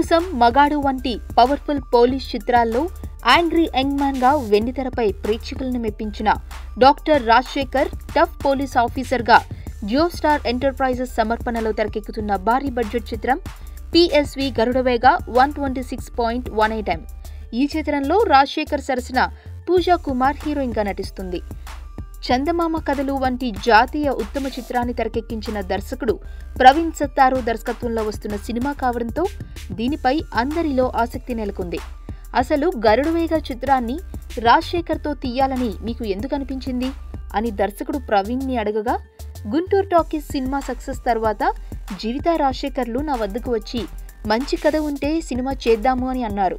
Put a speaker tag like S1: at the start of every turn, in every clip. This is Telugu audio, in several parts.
S1: కోసం మగాడు వంటి పవర్ఫుల్ పోలీస్ చిత్రాల్లో యాంగ్రీ యంగ్ మ్యాన్ గా వెండితెరపై ప్రేక్షకులను మెప్పించిన doctor Rajasekhar tough police officer గా జియో స్టార్ ఎంటర్ప్రైజెస్ సమర్పణలో తెరకెక్కుతున్న భారీ బడ్జెట్ చిత్రం PSV గరుడవేగ 126.18 m. ఈ చిత్రంలో రాజశేఖర్ సరసన పూజా కుమార్ హీరోయిన్ గా నటిస్తుంది. చందమామ కథలు వంటి జాతీయ ఉత్తమ చిత్రాన్ని తెరకెక్కించిన దర్శకుడు ప్రవీణ్ సత్తారు దర్శకత్వంలో వస్తున్న సినిమా కావడంతో దీనిపై అందరిలో ఆసక్తి నెలకొంది. అసలు గరుడవేగ చిత్రాన్ని రాజశేఖర్తో తీయాలని మీకు ఎందుకు అనిపించింది అని దర్శకుడు ప్రవీణ్ ని అడగగా, గుంటూరు టాకీస్ సినిమా సక్సెస్ తర్వాత జీవిత రాజశేఖర్లు నా వద్దకు వచ్చి మంచి కథ ఉంటే సినిమా చేద్దాము అని అన్నారు.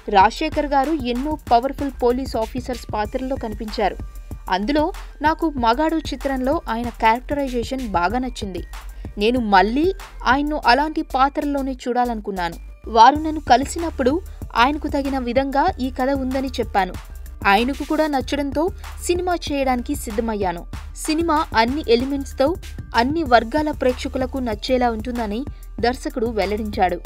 S1: రాజశేఖర్ గారు ఎన్నో పవర్ఫుల్ పోలీస్ ఆఫీసర్స్ పాత్రల్లో కనిపించారు. అందులో నాకు మగాడు చిత్రంలో ఆయన క్యారెక్టరైజేషన్ బాగా నచ్చింది. నేను మళ్ళీ ఆయన్ను అలాంటి పాత్రల్లోనే చూడాలనుకున్నాను. వారు నన్ను కలిసినప్పుడు ఆయనకు తగిన విధంగా ఈ కథ ఉందని చెప్పాను. ఆయనకు కూడా నచ్చడంతో సినిమా చేయడానికి సిద్ధమయ్యాను. సినిమా అన్ని ఎలిమెంట్స్తో అన్ని వర్గాల ప్రేక్షకులకు నచ్చేలా ఉంటుందని దర్శకుడు వెల్లడించాడు.